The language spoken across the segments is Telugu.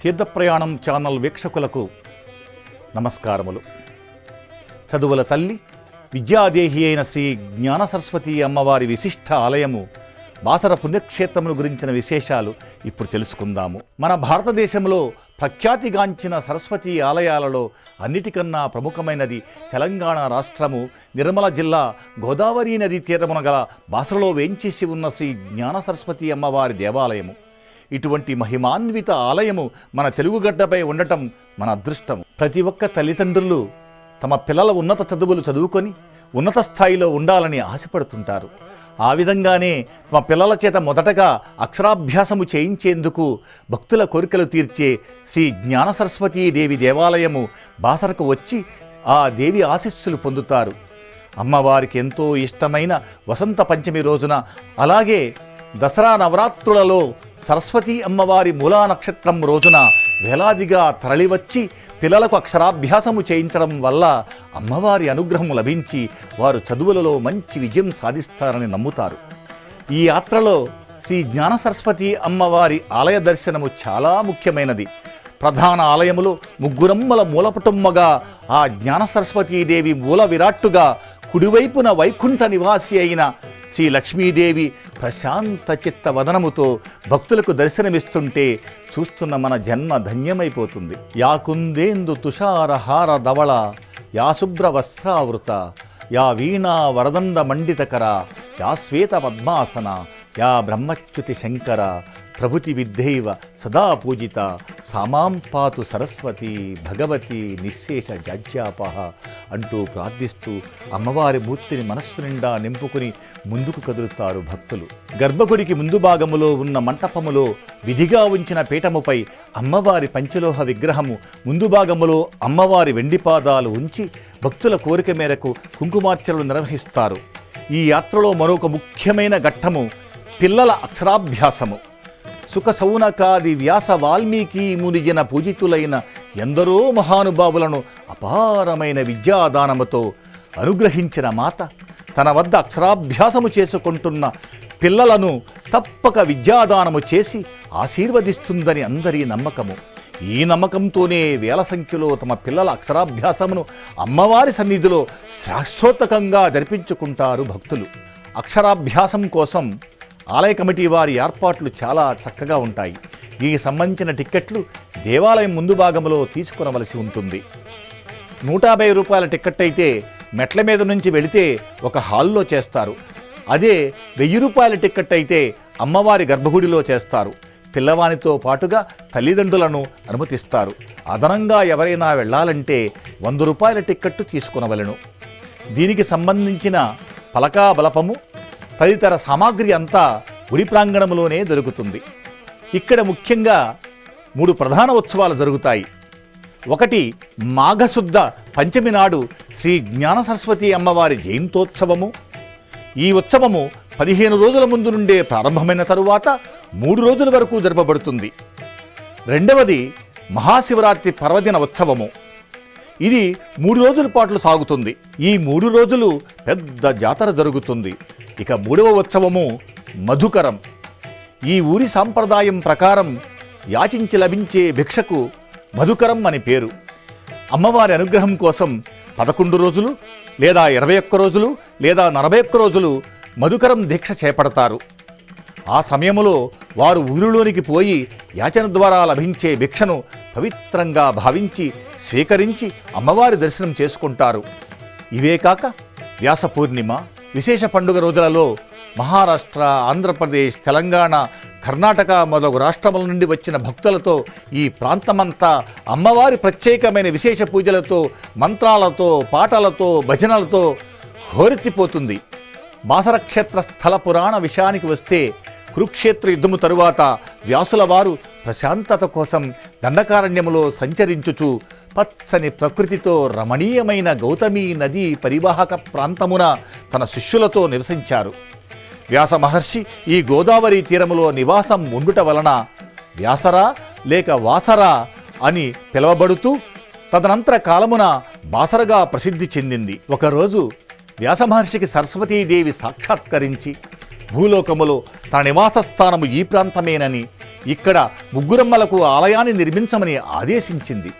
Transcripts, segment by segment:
తీర్థప్రయాణం ఛానల్ వీక్షకులకు నమస్కారములు. చదువుల తల్లి విద్యాదేహి అయిన శ్రీ జ్ఞాన సరస్వతి అమ్మవారి విశిష్ట ఆలయము బాసర పుణ్యక్షేత్రమును గురించిన విశేషాలు ఇప్పుడు తెలుసుకుందాము. మన భారతదేశంలో ప్రఖ్యాతిగాంచిన సరస్వతి ఆలయాలలో అన్నిటికన్నా ప్రముఖమైనది తెలంగాణ రాష్ట్రము నిర్మల జిల్లా గోదావరి నదీ తీరమున గల బాసరలో వేంచేసి ఉన్న శ్రీ జ్ఞాన సరస్వతి అమ్మవారి దేవాలయము. ఇటువంటి మహిమాన్విత ఆలయము మన తెలుగుగడ్డపై ఉండటం మన అదృష్టము. ప్రతి ఒక్క తల్లిదండ్రులు తమ పిల్లల ఉన్నత చదువులు చదువుకొని ఉన్నత స్థాయిలో ఉండాలని ఆశపడుతుంటారు. ఆ విధంగానే తమ పిల్లల చేత మొదటగా అక్షరాభ్యాసము చేయించేందుకు భక్తుల కోరికలు తీర్చే శ్రీ జ్ఞాన సరస్వతీ దేవి దేవాలయము బాసరకు వచ్చి ఆ దేవి ఆశీస్సులు పొందుతారు. అమ్మవారికి ఎంతో ఇష్టమైన వసంత పంచమి రోజున, అలాగే దసరా నవరాత్రులలో సరస్వతీ అమ్మవారి మూలా నక్షత్రం రోజున వేలాదిగా తరలివచ్చి పిల్లలకు అక్షరాభ్యాసము చేయించడం వల్ల అమ్మవారి అనుగ్రహం లభించి వారు చదువులలో మంచి విజయం సాధిస్తారని నమ్ముతారు. ఈ యాత్రలో శ్రీ జ్ఞాన సరస్వతి అమ్మవారి ఆలయ దర్శనము చాలా ముఖ్యమైనది. ప్రధాన ఆలయములో ముగ్గురమ్మల మూలపుటమ్మగా ఆ జ్ఞాన సరస్వతీదేవి మూల విరాట్టుగా కుడివైపున వైకుంఠ నివాసి అయిన శ్రీ లక్ష్మీదేవి ప్రశాంత చిత్త వదనముతో భక్తులకు దర్శనమిస్తుంటే చూస్తున్న మన జన్మ ధన్యమైపోతుంది. యా కుందేందు తుషారహార ధవళ, యా శుభ్ర వస్త్రావృత, యా వీణా వరదండ మండితకర, యా శ్వేత పద్మాసన, యా బ్రహ్మచ్యుతి శంకర, ప్రభుతి విద్ధైవ సదా పూజిత, సామాం పాతు సరస్వతి భగవతి నిశ్శేష జాడ్యాపహ అంటూ ప్రార్థిస్తూ అమ్మవారి మూర్తిని మనస్సు నిండా నింపుకుని ముందుకు కదులుతారు భక్తులు. గర్భగుడికి ముందు భాగములో ఉన్న మంటపములో విధిగా ఉంచిన పీఠముపై అమ్మవారి పంచలోహ విగ్రహము, ముందు భాగములో అమ్మవారి వెండి పాదాలు ఉంచి భక్తుల కోరిక మేరకు కుంకుమార్చనలు నిర్వహిస్తారు. ఈ యాత్రలో మరొక ముఖ్యమైన ఘట్టము పిల్లల అక్షరాభ్యాసము. సుఖ సౌనకాది వ్యాస వాల్మీకి మునిజన పూజితులైన ఎందరో మహానుభావులను అపారమైన విద్యాదానముతో అనుగ్రహించిన మాత తన వద్ద అక్షరాభ్యాసము చేసుకుంటున్న పిల్లలను తప్పక విద్యాదానము చేసి ఆశీర్వదిస్తుందని అందరి నమ్మకము. ఈ నమ్మకంతోనే వేల సంఖ్యలో తమ పిల్లల అక్షరాభ్యాసమును అమ్మవారి సన్నిధిలో శాశ్వతంగా జరిపించుకుంటారు భక్తులు. అక్షరాభ్యాసం కోసం ఆలయ కమిటీ వారి ఏర్పాట్లు చాలా చక్కగా ఉంటాయి. దీనికి సంబంధించిన టిక్కెట్లు దేవాలయం ముందు భాగంలో తీసుకునవలసి ఉంటుంది. 150 రూపాయల టిక్కెట్ అయితే మెట్ల మీద నుంచి వెళితే ఒక హాల్లో చేస్తారు. అదే 1000 రూపాయల టిక్కెట్ అయితే అమ్మవారి గర్భగుడిలో చేస్తారు. పిల్లవానితో పాటుగా తల్లిదండ్రులను అనుమతిస్తారు. అదనంగా ఎవరైనా వెళ్ళాలంటే 100 రూపాయల టిక్కెట్టు తీసుకునవలెను. దీనికి సంబంధించిన పలకా బలపము తదితర సామాగ్రి అంతా గుడి ప్రాంగణంలోనే దొరుకుతుంది. ఇక్కడ ముఖ్యంగా 3 ప్రధాన ఉత్సవాలు జరుగుతాయి. ఒకటి మాఘశుద్ధ పంచమి నాడు శ్రీ జ్ఞాన సరస్వతి అమ్మవారి జయంతోత్సవము. ఈ ఉత్సవము 15 రోజుల ముందు నుండే ప్రారంభమైన తరువాత 3 రోజుల వరకు జరపబడుతుంది. రెండవది మహాశివరాత్రి పర్వదిన ఉత్సవము. ఇది 3 రోజుల పాటు సాగుతుంది. ఈ 3 రోజులు పెద్ద జాతర జరుగుతుంది. ఇక 3వ ఉత్సవము మధుకరం. ఈ ఊరి సాంప్రదాయం ప్రకారం యాచించి లభించే భిక్షకు మధుకరం అని పేరు. అమ్మవారి అనుగ్రహం కోసం 11 రోజులు లేదా 21 రోజులు లేదా 41 రోజులు మధుకరం దీక్ష చేపడతారు. ఆ సమయంలో వారు ఊరిలోనికి పోయి యాచన ద్వారా లభించే భిక్షను పవిత్రంగా భావించి స్వీకరించి అమ్మవారి దర్శనం చేసుకుంటారు. ఇవే కాక వ్యాస పూర్ణిమ, విశేష పండుగ రోజులలో మహారాష్ట్ర, ఆంధ్రప్రదేశ్, తెలంగాణ, కర్ణాటక మొదలగు రాష్ట్రముల నుండి వచ్చిన భక్తులతో ఈ ప్రాంతమంతా అమ్మవారి ప్రత్యేకమైన విశేష పూజలతో, మంత్రాలతో, పాటలతో, భజనలతో హోరెత్తిపోతుంది. బాసర క్షేత్ర స్థల పురాణ విషయానికి వస్తే కురుక్షేత్ర యుద్ధము తరువాత వ్యాసుల వారు ప్రశాంతత కోసం దండకారణ్యములో సంచరించుచు పచ్చని ప్రకృతితో రమణీయమైన గౌతమీ నదీ పరివాహక ప్రాంతమున తన శిష్యులతో నివసించారు. వ్యాస మహర్షి ఈ గోదావరి తీరములో నివాసం ఉండుట వలన వ్యాసరా లేక వాసరా అని పిలువబడుతూ తదనంతర కాలమున బాసరగా ప్రసిద్ధి చెందింది. ఒకరోజు వ్యాస మహర్షికి సరస్వతీదేవి సాక్షాత్కరించి భూలోకములో తన నివాస స్థానము ఈ ప్రాంతమేనని, ఇక్కడ ముగ్గురమ్మలకు ఆలయాన్ని నిర్మించమని ఆదేశించింది.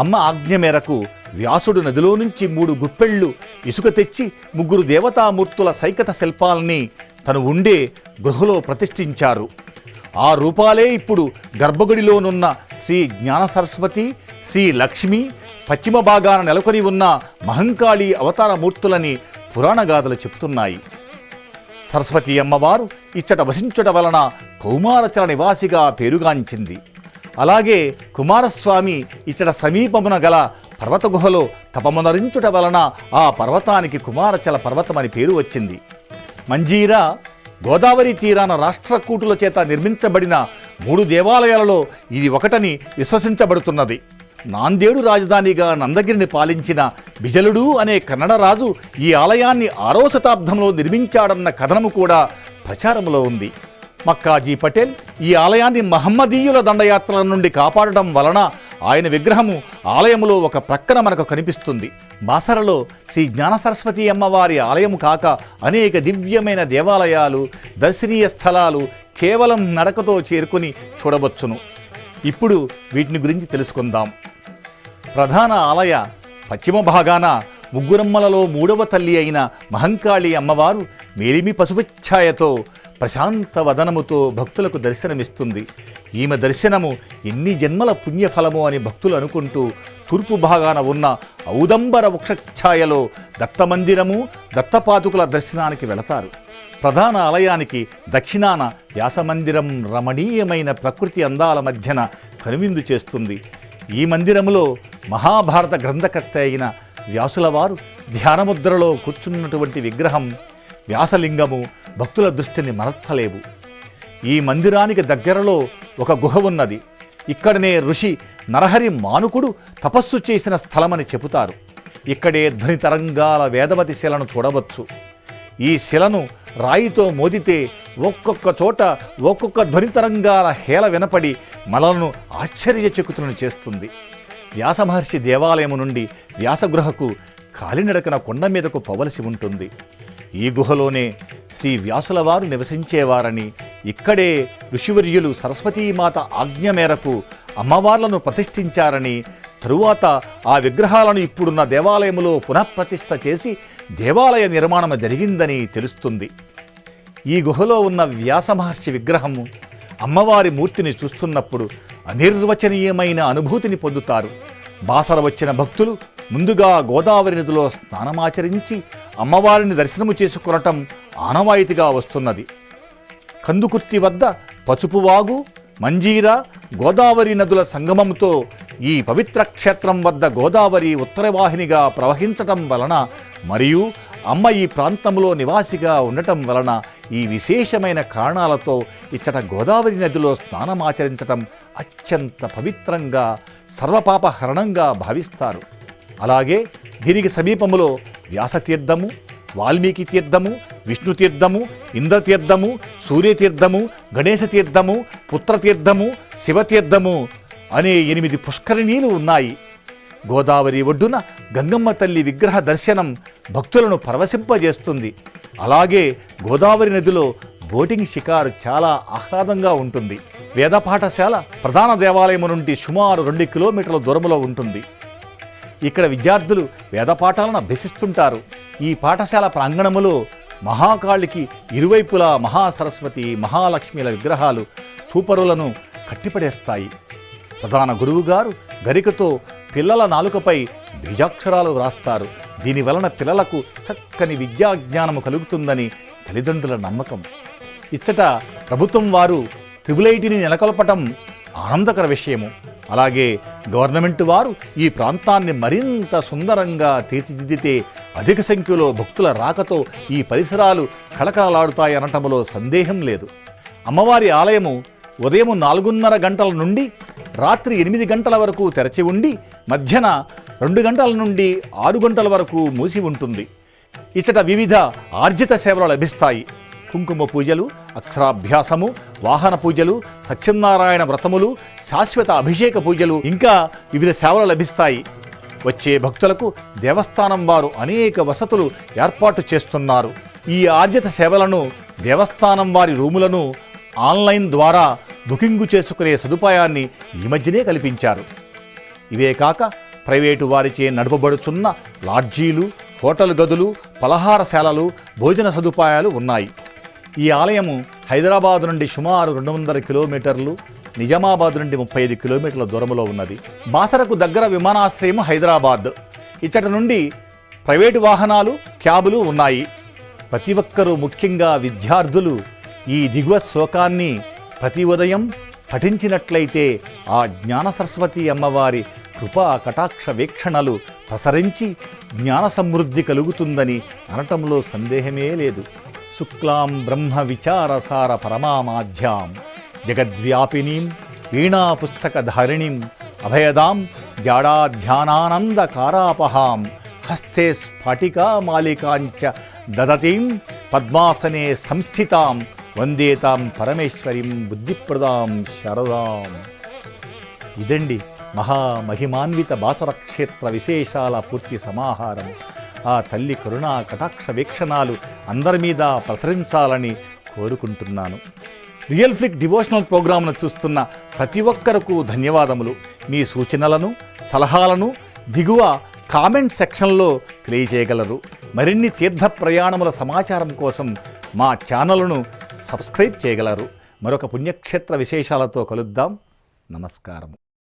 అమ్మ ఆజ్ఞ మేరకు వ్యాసుడు నదిలో నుంచి 3 గుప్పెళ్ళు ఇసుక తెచ్చి 3 దేవతామూర్తుల సైకత శిల్పాలని తను ఉండే గృహలో ప్రతిష్ఠించారు. ఆ రూపాలే ఇప్పుడు గర్భగుడిలోనున్న శ్రీ జ్ఞాన సరస్వతి, శ్రీ లక్ష్మి, పశ్చిమ భాగాన నెలకొని ఉన్న మహంకాళి అవతార మూర్తులని పురాణగాథలు చెబుతున్నాయి. సరస్వతి అమ్మవారు ఇచ్చట వసించుట వలన కౌమారచల నివాసిగా పేరుగాంచింది. అలాగే కుమారస్వామి ఇచ్చట సమీపమున గల పర్వత గుహలో తపమునరించుట వలన ఆ పర్వతానికి కుమారచల పర్వతమని పేరు వచ్చింది. మంజీరా గోదావరి తీరాన రాష్ట్రకూటుల చేత నిర్మించబడిన 3 దేవాలయాలలో ఇది ఒకటని విశ్వసించబడుతున్నది. నాందేడు రాజధానిగా నందగిరిని పాలించిన బిజలుడు అనే కన్నడ రాజు ఈ ఆలయాన్ని 6వ శతాబ్దంలో నిర్మించాడన్న కథనము కూడా ప్రచారంలో ఉంది. మక్కాజీ పటేల్ ఈ ఆలయాన్ని మహమ్మదీయుల దండయాత్రల నుండి కాపాడటం వలన ఆయన విగ్రహము ఆలయములో ఒక ప్రక్కన మనకు కనిపిస్తుంది. బాసరలో శ్రీ జ్ఞాన సరస్వతి అమ్మవారి ఆలయము కాక అనేక దివ్యమైన దేవాలయాలు, దర్శనీయ స్థలాలు కేవలం నడకతో చేరుకుని చూడవచ్చును. ఇప్పుడు వీటిని గురించి తెలుసుకుందాం. ప్రధాన ఆలయ పశ్చిమ భాగాన ముగ్గురమ్మలలో 3వ తల్లి అయిన మహంకాళి అమ్మవారు మేలిమి పసుపుఛాయతో ప్రశాంత వదనముతో భక్తులకు దర్శనమిస్తుంది. ఈమె దర్శనము ఎన్ని జన్మల పుణ్యఫలమో అని భక్తులు అనుకుంటూ తూర్పు భాగాన ఉన్న ఔదంబర వృక్షఛాయలో దత్తమందిరము, దత్తపాదుకుల దర్శనానికి వెళతారు. ప్రధాన ఆలయానికి దక్షిణాన వ్యాసమందిరం రమణీయమైన ప్రకృతి అందాల మధ్యన కనువిందు చేస్తుంది. ఈ మందిరములో మహాభారత గ్రంథకర్త అయిన వ్యాసుల వారు ధ్యానముద్రలో కూర్చున్నటువంటి విగ్రహం, వ్యాసలింగము భక్తుల దృష్టిని మరల్చలేవు. ఈ మందిరానికి దగ్గరలో ఒక గుహ ఉన్నది. ఇక్కడనే ఋషి నరహరి మానుకుడు తపస్సు చేసిన స్థలమని చెబుతారు. ఇక్కడే ధ్వని తరంగాల వేదవతి శిలను చూడవచ్చు. ఈ శిలను రాయితో మోదితే ఒక్కొక్క చోట ఒక్కొక్క ధ్వని తరంగాల హేళ వినపడి మనలను ఆశ్చర్యచకితులను చేస్తుంది. వ్యాసమహర్షి దేవాలయము నుండి వ్యాసగృహకు కాలినడకన కొండ మీదకు పోవలసి ఉంటుంది. ఈ గుహలోనే శ్రీ వ్యాసుల వారు నివసించేవారని, ఇక్కడే ఋషివర్యులు సరస్వతీమాత ఆజ్ఞ మేరకు అమ్మవార్లను ప్రతిష్ఠించారని, తరువాత ఆ విగ్రహాలను ఇప్పుడున్న దేవాలయములో పునఃప్రతిష్ఠ చేసి దేవాలయ నిర్మాణం జరిగిందని తెలుస్తుంది. ఈ గుహలో ఉన్న వ్యాసమహర్షి విగ్రహము అమ్మవారి మూర్తిని చూస్తున్నప్పుడు అనిర్వచనీయమైన అనుభూతిని పొందుతారు. బాసర వచ్చిన భక్తులు ముందుగా గోదావరి నదిలో స్నానమాచరించి అమ్మవారిని దర్శనము చేసుకునటం ఆనవాయితీగా వస్తున్నది. కందుకుర్తి వద్ద పసుపువాగు, మంజీరా, గోదావరి నదుల సంగమంతో ఈ పవిత్ర క్షేత్రం వద్ద గోదావరి ఉత్తరవాహినిగా ప్రవహించటం వలన మరియు అమ్మ ఈ ప్రాంతంలో నివాసిగా ఉండటం వలన ఈ విశేషమైన కారణాలతో ఇచ్చట గోదావరి నదిలో స్నానమాచరించటం అత్యంత పవిత్రంగా, సర్వపాపహరణంగా భావిస్తారు. అలాగే దీనికి సమీపములో వ్యాసతీర్థము, వాల్మీకి తీర్థము, విష్ణు తీర్థము, ఇంద్రతీర్థము, సూర్యతీర్థము, గణేశ తీర్థము, పుత్రతీర్థము, శివతీర్థము అనే 8 పుష్కరిణీలు ఉన్నాయి. గోదావరి ఒడ్డున గంగమ్మ తల్లి విగ్రహ దర్శనం భక్తులను పరవశింపజేస్తుంది. అలాగే గోదావరి నదిలో బోటింగ్ షికారు చాలా ఆహ్లాదంగా ఉంటుంది. వేద పాఠశాల ప్రధాన దేవాలయం నుండి సుమారు 2 కిలోమీటర్ల దూరంలో ఉంటుంది. ఇక్కడ విద్యార్థులు వేద పాఠాలను అభ్యసిస్తుంటారు. ఈ పాఠశాల ప్రాంగణములో మహాకాళికి ఇరువైపులా మహాసరస్వతి, మహాలక్ష్మిల విగ్రహాలు చూపరులను కట్టిపడేస్తాయి. ప్రధాన గురువుగారు గరికతో పిల్లల నాలుకపై బీజాక్షరాలు వ్రాస్తారు. దీనివలన పిల్లలకు చక్కని విద్యాజ్ఞానము కలుగుతుందని తల్లిదండ్రుల నమ్మకం. ఇచ్చట ప్రభుత్వం వారు త్రిబులైటిని నెలకొల్పటం ఆనందకర విషయము. అలాగే గవర్నమెంట్ వారు ఈ ప్రాంతాన్ని మరింత సుందరంగా తీర్చిదిద్దితే అధిక సంఖ్యలో భక్తుల రాకతో ఈ పరిసరాలు కళకళలాడుతాయనటంలో సందేహం లేదు. అమ్మవారి ఆలయము ఉదయం 4:30 గంటల నుండి రాత్రి 8 గంటల వరకు తెరచి ఉండి మధ్యన 2 గంటల నుండి 6 గంటల వరకు మూసి ఉంటుంది. ఇచ్చట వివిధ ఆర్జిత సేవలు లభిస్తాయి. కుంకుమ పూజలు, అక్షరాభ్యాసము, వాహన పూజలు, సత్యనారాయణ వ్రతములు, శాశ్వత అభిషేక పూజలు, ఇంకా వివిధ సేవలు లభిస్తాయి. వచ్చే భక్తులకు దేవస్థానం వారు అనేక వసతులు ఏర్పాటు చేస్తున్నారు. ఈ ఆర్జిత సేవలను దేవస్థానం వారి రూములను ఆన్లైన్ ద్వారా బుకింగు చేసుకునే సదుపాయాన్ని ఈ మధ్యనే కల్పించారు. ఇవే కాక ప్రైవేటు వారిచే నడపబడుచున్న లాడ్జీలు, హోటల్ గదులు, పలహారశాలలు, భోజన సదుపాయాలు ఉన్నాయి. ఈ ఆలయము హైదరాబాద్ నుండి సుమారు 200 కిలోమీటర్లు, నిజామాబాద్ నుండి 35 కిలోమీటర్ల దూరంలో ఉన్నది. బాసరకు దగ్గర విమానాశ్రయం హైదరాబాద్. ఇచ్చటి నుండి ప్రైవేటు వాహనాలు, క్యాబులు ఉన్నాయి. ప్రతి ఒక్కరూ, ముఖ్యంగా విద్యార్థులు, ఈ దిగువ శ్లోకాన్ని ప్రతి ఉదయం పఠించినట్లయితే ఆ జ్ఞాన సరస్వతి అమ్మవారి కృపా కటాక్ష వీక్షణలు ప్రసరించి జ్ఞాన సమృద్ధి కలుగుతుందని అనటంలో సందేహమే లేదు. శుక్లాం బ్రహ్మ విచారసార పరమామాధ్యాం జగద్వ్యాపినీం వీణా పుస్తకధారిణీం అభయదాం జాడాధ్యానానందకారాపహాం హస్తే స్ఫటికా మాలికాంచ దదతీం పద్మాసనే సంస్థితాం వందేతాం పరమేశ్వరీం బుద్ధిప్రదాం శారదాం. ఇదండి మహామహిమాన్విత బాసర క్షేత్ర విశేషాల పూర్తి సమాహారం. ఆ తల్లి కరుణా కటాక్ష వీక్షణాలు అందరి మీద ప్రసరించాలని కోరుకుంటున్నాను. రియల్ ఫ్లిక్ డివోషనల్ ప్రోగ్రామ్ను చూస్తున్న ప్రతి ఒక్కరకు ధన్యవాదములు. మీ సూచనలను, సలహాలను దిగువ కామెంట్ సెక్షన్లో తెలియజేయగలరు. మరిన్ని తీర్థ ప్రయాణముల సమాచారం కోసం మా ఛానల్ను సబ్స్క్రైబ్ చేయగలరు. మరొక పుణ్యక్షేత్ర విశేషాలతో కలుద్దాం. నమస్కారం.